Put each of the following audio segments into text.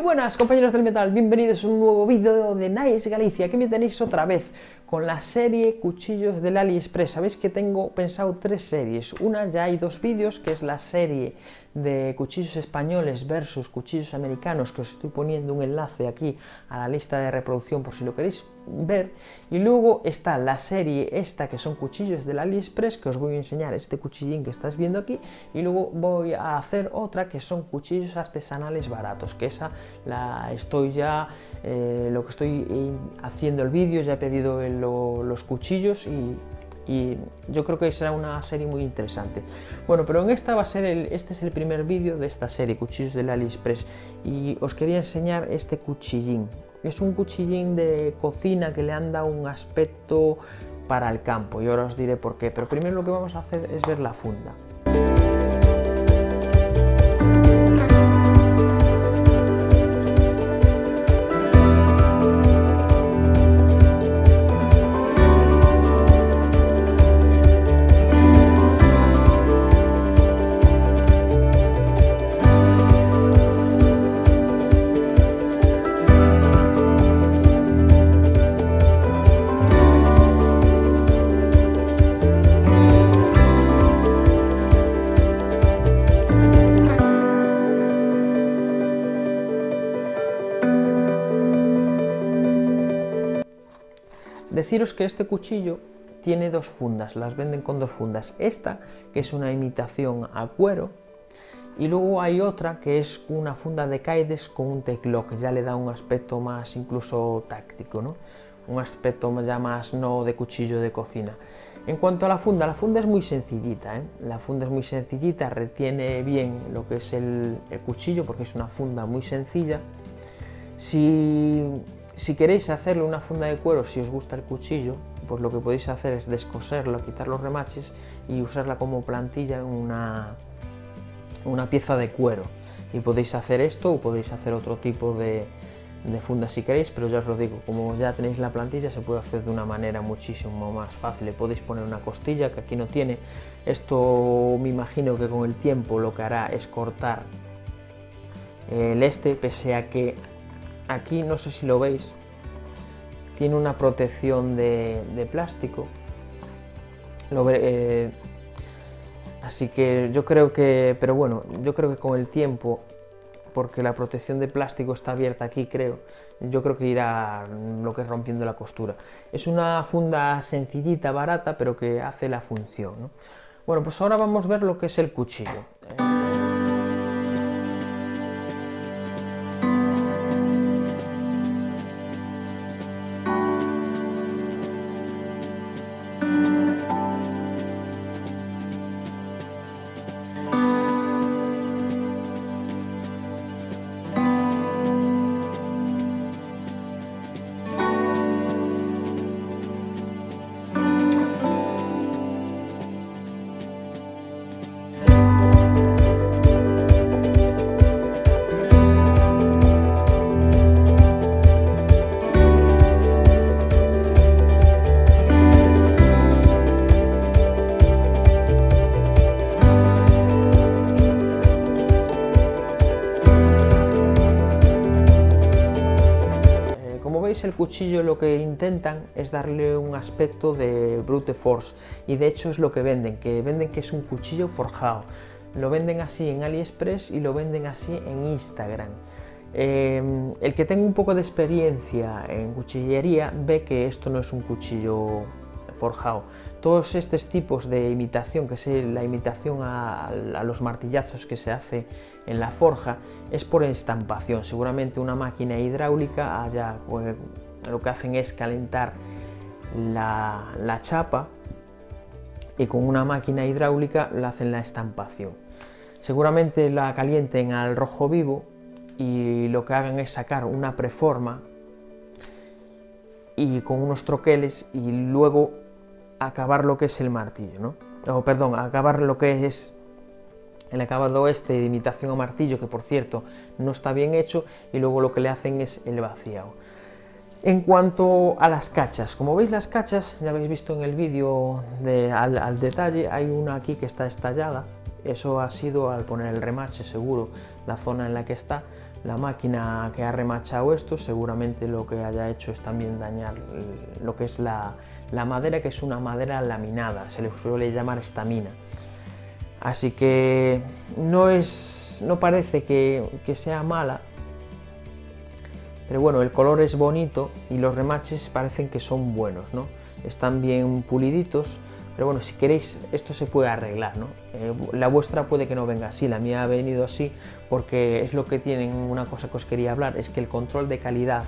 buenas compañeros del metal, bienvenidos a un nuevo vídeo de Nice Galicia. Aquí me tenéis otra vez con la serie Cuchillos del AliExpress. Sabéis que tengo pensado 3 series. Una, ya hay 2 vídeos, que es la serie de cuchillos españoles versus cuchillos americanos, que os estoy poniendo un enlace aquí a la lista de reproducción por si lo queréis ver. Y luego está la serie esta, que son cuchillos del AliExpress, que os voy a enseñar este cuchillín que estás viendo aquí. Y luego voy a hacer otra que son cuchillos artesanales baratos, que esa la estoy ya, lo que estoy haciendo el vídeo, ya he pedido los cuchillos y yo creo que será una serie muy interesante. Bueno, pero en esta va a ser este es el primer vídeo de esta serie, Cuchillos del AliExpress, y os quería enseñar este cuchillín. Es un cuchillín de cocina que le han dado un aspecto para el campo y ahora os diré por qué, pero primero lo que vamos a hacer es ver la funda. Deciros que este cuchillo tiene 2 fundas, las venden con 2 fundas. Esta, que es una imitación a cuero, y luego hay otra que es una funda de Kydex con un tecló, que ya le da un aspecto más incluso táctico, ¿no? Un aspecto ya más no de cuchillo de cocina. En cuanto a la funda es muy sencillita, ¿eh? La funda es muy sencillita, retiene bien lo que es el cuchillo porque es una funda muy sencilla. Si queréis hacerle una funda de cuero, si os gusta el cuchillo, pues lo que podéis hacer es descoserlo, quitar los remaches y usarla como plantilla en una pieza de cuero. Y podéis hacer esto o podéis hacer otro tipo de funda si queréis, pero ya os lo digo, como ya tenéis la plantilla se puede hacer de una manera muchísimo más fácil. Le podéis poner una costilla que aquí no tiene. Esto me imagino que con el tiempo lo que hará es cortar pese a que aquí, no sé si lo veis, tiene una protección de plástico. Así que yo creo que, pero bueno, yo creo que con el tiempo, porque la protección de plástico está abierta aquí, yo creo que irá lo que es rompiendo la costura. Es una funda sencillita, barata, pero que hace la función, ¿no? Bueno, pues ahora vamos a ver lo que es el cuchillo. El cuchillo lo que intentan es darle un aspecto de brute force y de hecho es lo que venden que es un cuchillo forjado. Lo venden así en AliExpress y lo venden así en Instagram. El que tenga un poco de experiencia en cuchillería ve que esto no es un cuchillo forjado. Todos estos tipos de imitación, que es la imitación a los martillazos que se hace en la forja, es por estampación. Seguramente una máquina hidráulica pues, lo que hacen es calentar la chapa y con una máquina hidráulica le hacen la estampación. Seguramente la calienten al rojo vivo y lo que hagan es sacar una preforma y con unos troqueles y luego acabar lo que es el martillo, ¿no? O perdón, acabar lo que es el acabado de imitación a martillo, que por cierto no está bien hecho, y luego lo que le hacen es el vaciado. En cuanto a las cachas, como veis las cachas, ya habéis visto en el vídeo al detalle, hay una aquí que está estallada, eso ha sido al poner el remache seguro, la zona en la que está, la máquina que ha remachado esto seguramente lo que haya hecho es también dañar lo que es la madera, que es una madera laminada, se le suele llamar estamina. Así que no parece que sea mala, pero bueno, el color es bonito y los remaches parecen que son buenos, ¿no? Están bien puliditos, pero bueno, si queréis, esto se puede arreglar, ¿no? La vuestra puede que no venga así, la mía ha venido así porque es lo que tienen. Una cosa que os quería hablar es que el control de calidad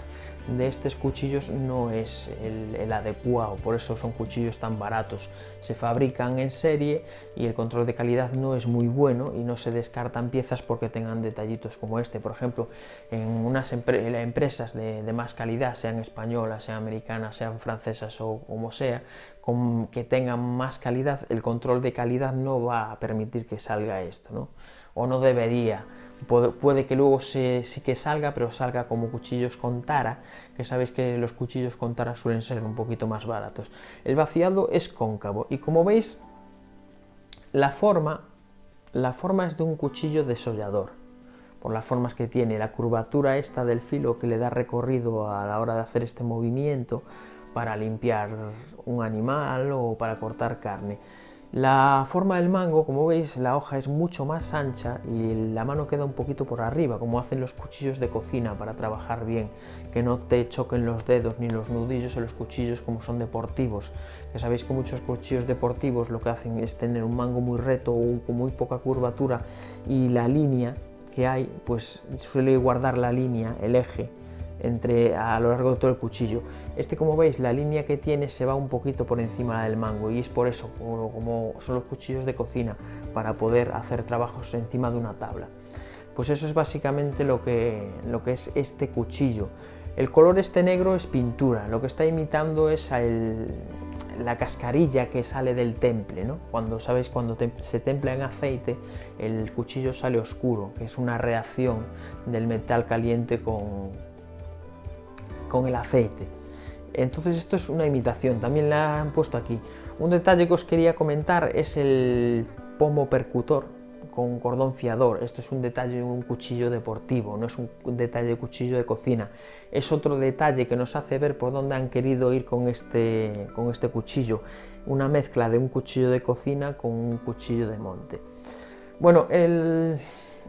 de estos cuchillos no es el adecuado, por eso son cuchillos tan baratos. Se fabrican en serie y el control de calidad no es muy bueno y no se descartan piezas porque tengan detallitos como este. Por ejemplo, en unas empresas de más calidad, sean españolas, sean americanas, sean francesas o como sea, que tengan más calidad, el control de calidad no va a permitir que salga esto, ¿no? O no debería. Puede que luego sí que salga, pero salga como cuchillos con tara, que sabéis que los cuchillos con tara suelen ser un poquito más baratos. El vaciado es cóncavo y como veis, la forma es de un cuchillo desollador, por las formas que tiene, la curvatura esta del filo que le da recorrido a la hora de hacer este movimiento para limpiar un animal o para cortar carne. La forma del mango, como veis, la hoja es mucho más ancha y la mano queda un poquito por arriba, como hacen los cuchillos de cocina para trabajar bien, que no te choquen los dedos ni los nudillos en los cuchillos como son deportivos, que sabéis que muchos cuchillos deportivos lo que hacen es tener un mango muy recto o con muy poca curvatura y la línea que hay, pues suele guardar la línea, el eje, a lo largo de todo el cuchillo. Este, como veis, la línea que tiene se va un poquito por encima del mango y es por eso, como son los cuchillos de cocina, para poder hacer trabajos encima de una tabla. Pues eso es básicamente lo que es este cuchillo. El color este negro es pintura, lo que está imitando es la cascarilla que sale del temple, ¿no? Cuando se templa en aceite, el cuchillo sale oscuro, que es una reacción del metal caliente con el aceite. Entonces esto es una imitación, también la han puesto aquí. Un detalle que os quería comentar es el pomo percutor con cordón fiador. Esto es un detalle de un cuchillo deportivo, no es un detalle de cuchillo de cocina. Es otro detalle que nos hace ver por dónde han querido ir con este cuchillo. Una mezcla de un cuchillo de cocina con un cuchillo de monte. Bueno,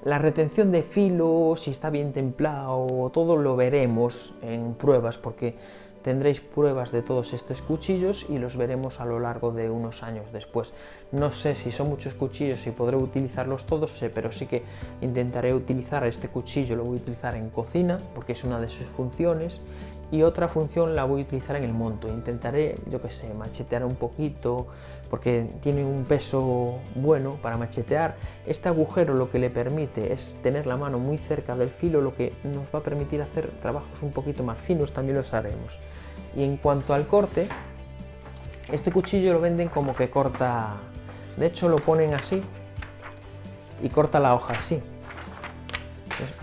la retención de filo, si está bien templado, todo lo veremos en pruebas, porque tendréis pruebas de todos estos cuchillos y los veremos a lo largo de unos años después. No sé si son muchos cuchillos y podré utilizarlos todos, pero sí que intentaré utilizar este cuchillo, lo voy a utilizar en cocina, porque es una de sus funciones, y otra función la voy a utilizar en el monto. Intentaré, yo que sé, machetear un poquito, porque tiene un peso bueno para machetear. Este agujero lo que le permite es tener la mano muy cerca del filo, lo que nos va a permitir hacer trabajos un poquito más finos, también los haremos. Y en cuanto al corte, este cuchillo lo venden como que corta, de hecho lo ponen así y corta la hoja así.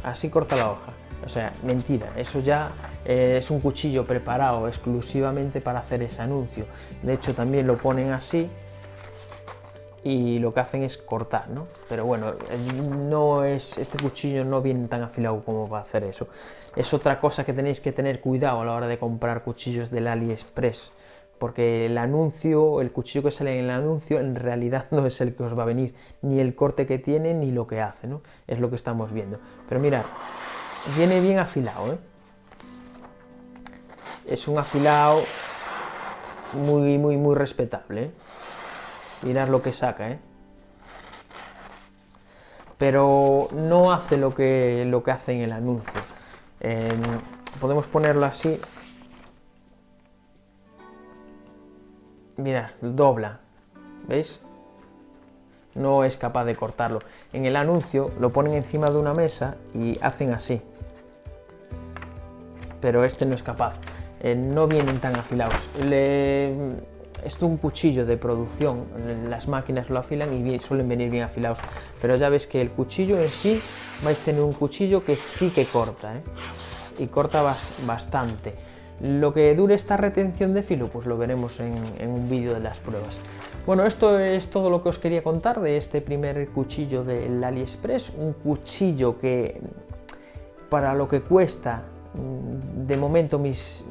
Así corta la hoja. O sea, mentira, eso ya es un cuchillo preparado exclusivamente para hacer ese anuncio. De hecho, también lo ponen así y lo que hacen es cortar, ¿no? Pero bueno, este cuchillo no viene tan afilado como para hacer eso. Es otra cosa que tenéis que tener cuidado a la hora de comprar cuchillos del AliExpress, porque el cuchillo que sale en el anuncio en realidad no es el que os va a venir, ni el corte que tiene ni lo que hace, ¿no? Es lo que estamos viendo. Pero mirad, viene bien afilado, ¿eh? Es un afilado muy respetable, ¿eh? Mirad lo que saca, ¿eh? Pero no hace lo que hace en el anuncio. Podemos ponerlo así. Mirad, dobla, ¿veis? No es capaz de cortarlo. En el anuncio lo ponen encima de una mesa y hacen así. Pero este no es capaz. No vienen tan afilados. Esto es un cuchillo de producción, las máquinas lo afilan y suelen venir bien afilados, pero ya ves que el cuchillo en sí, vais a tener un cuchillo que sí que corta, ¿eh? Y corta bastante. Lo que dure esta retención de filo, pues lo veremos en un vídeo de las pruebas. Bueno, esto es todo lo que os quería contar de este primer cuchillo del AliExpress, un cuchillo que para lo que cuesta, de momento mis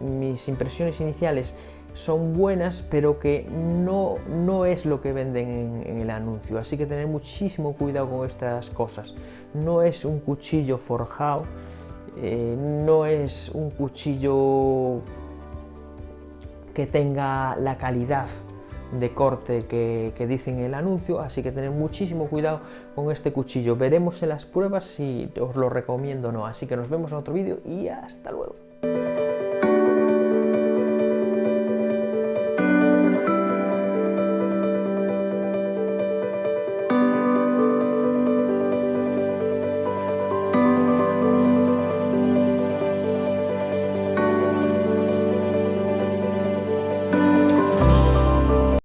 impresiones iniciales son buenas, pero que no es lo que venden en el anuncio, así que tener muchísimo cuidado con estas cosas. No es un cuchillo forjado, no es un cuchillo que tenga la calidad de corte que dicen en el anuncio, así que tener muchísimo cuidado con este cuchillo. Veremos en las pruebas si os lo recomiendo o no, así que nos vemos en otro vídeo y hasta luego.